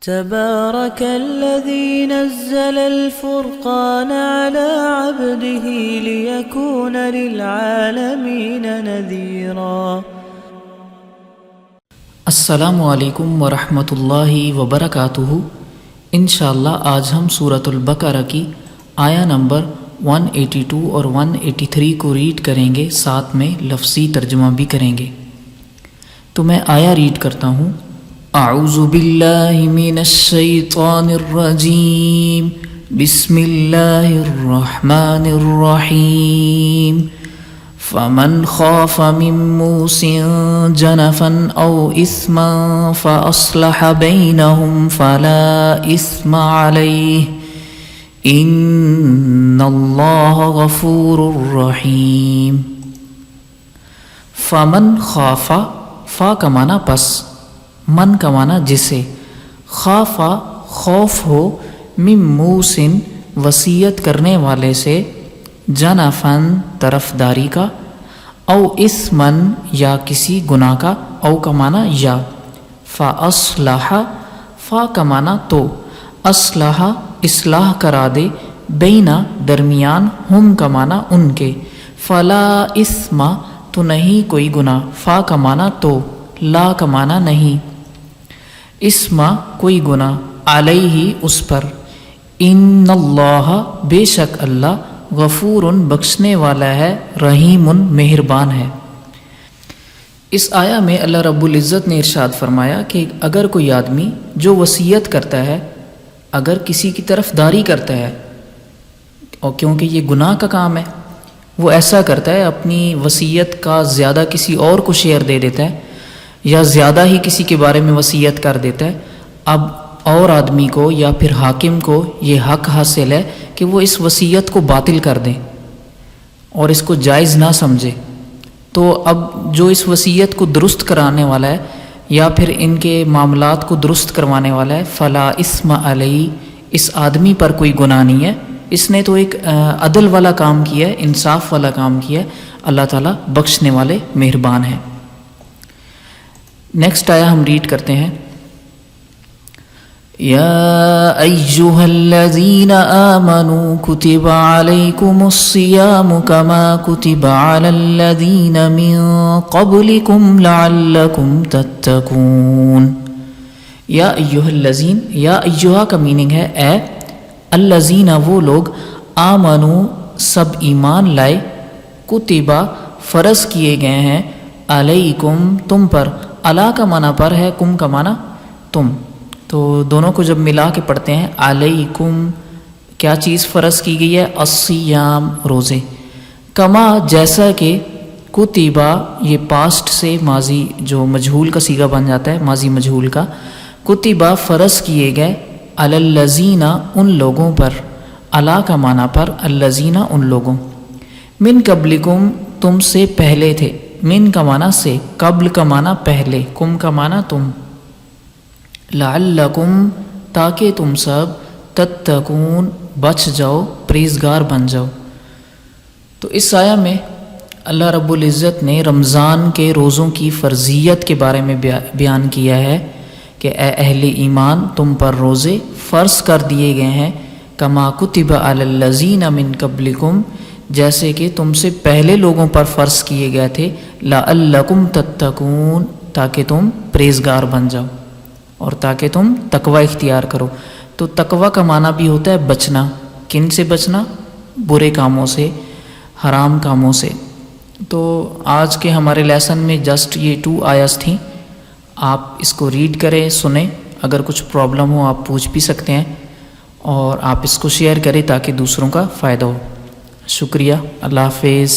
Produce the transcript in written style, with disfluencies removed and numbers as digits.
تبارك الذي نزل الفرقان على عبده ليكون للعالمين نذيرا۔ السلام علیکم ورحمۃ اللہ وبرکاتہ۔ انشاءاللہ آج ہم سورۃ البقرہ کی آیا نمبر 182 اور 183 کو ریڈ کریں گے، ساتھ میں لفظی ترجمہ بھی کریں گے۔ تو میں آیا ریڈ کرتا ہوں۔ اعوذ باللہ من الشیطان الرجیم، بسم اللہ الرحمن الرحیم۔ فمن خاف من موص جنفا او اثما فاصلح بینہم فلا اثم علیہ ان اللہ غفور رحیم۔ فمن خاف، فا کا معنی پس، من کا معنی جسے، خافا خوف ہو، من موسن وصیت کرنے والے سے، جنفن طرفداری کا، او اثمن یا کسی گناہ کا، او کا معنی یا، فاصلح، فا کا معنی تو، اصلح اصلاح کرا دے، بینا درمیان، ہم کا معنی ان کے، فلا اثم تو نہیں کوئی گناہ، فا کا معنی تو، لا کا معنی نہیں، اسم کوئی گناہ، علیہ اس پر، ان اللہ بے شک اللہ، غفور بخشنے والا ہے، رحیم مہربان ہے۔ اس آیا میں اللہ رب العزت نے ارشاد فرمایا کہ اگر کوئی آدمی جو وصیت کرتا ہے، اگر کسی کی طرفداری کرتا ہے، اور کیونکہ یہ گناہ کا کام ہے، وہ ایسا کرتا ہے اپنی وصیت کا زیادہ کسی اور کو شیئر دے دیتا ہے، یا زیادہ ہی کسی کے بارے میں وصیت کر دیتا ہے، اب اور آدمی کو یا پھر حاکم کو یہ حق حاصل ہے کہ وہ اس وصیت کو باطل کر دیں اور اس کو جائز نہ سمجھے۔ تو اب جو اس وصیت کو درست کرانے والا ہے یا پھر ان کے معاملات کو درست کروانے والا ہے، فلا اسم علیہ، اس آدمی پر کوئی گناہ نہیں ہے، اس نے تو ایک عدل والا کام کیا ہے، انصاف والا کام کیا ہے، اللہ تعالیٰ بخشنے والے مہربان ہیں۔ نیکسٹ آیا ہم ریڈ کرتے ہیں۔ یا ایہا الذین آمنوا کتب علیکم الصیام کما کتب علی الذین من قبلکم لعلکم تتقون۔ یا ایہا الذین، یا ایہا کا میننگ ہے اے، الذین وہ لوگ، آمنوا سب ایمان لائے، کتبہ فرض کیے گئے ہیں، علیکم تم پر، علا کا معنی پر ہے، کم کا معنی تم، تو دونوں کو جب ملا کے پڑھتے ہیں، علیکم کیا چیز فرض کی گئی ہے، الصیام روزے، کما جیسا کہ، کتبہ یہ پاسٹ سے ماضی جو مجہول کا صیغہ بن جاتا ہے، ماضی مجہول کا، کتبہ فرض کیے گئے، علی الذین ان لوگوں پر، علا کا معنی پر، الذین ان لوگوں، من قبلکم تم سے پہلے تھے، من کا معنی سے، قبل کا معنی پہلے، کم کا معنی تم، لعلکم تاکہ تم سب، تتقون بچ جاؤ، پرہیزگار بن جاؤ۔ تو اس آیہ میں اللہ رب العزت نے رمضان کے روزوں کی فرضیت کے بارے میں بیان کیا ہے کہ اے اہل ایمان تم پر روزے فرض کر دیے گئے ہیں، کما کتب علی الذین من قبلکم جیسے کہ تم سے پہلے لوگوں پر فرض کیے گئے تھے، لعلکم تتقون تاکہ تم پرہیزگار بن جاؤ اور تاکہ تم تقوی اختیار کرو۔ تو تقوی کا معنی بھی ہوتا ہے بچنا، کن سے بچنا، برے کاموں سے، حرام کاموں سے۔ تو آج کے ہمارے لیسن میں جسٹ یہ 2 آیات تھیں، آپ اس کو ریڈ کریں، سنیں، اگر کچھ پرابلم ہو آپ پوچھ بھی سکتے ہیں، اور آپ اس کو شیئر کریں تاکہ دوسروں کا فائدہ ہو۔ شکریہ، اللہ حافظ۔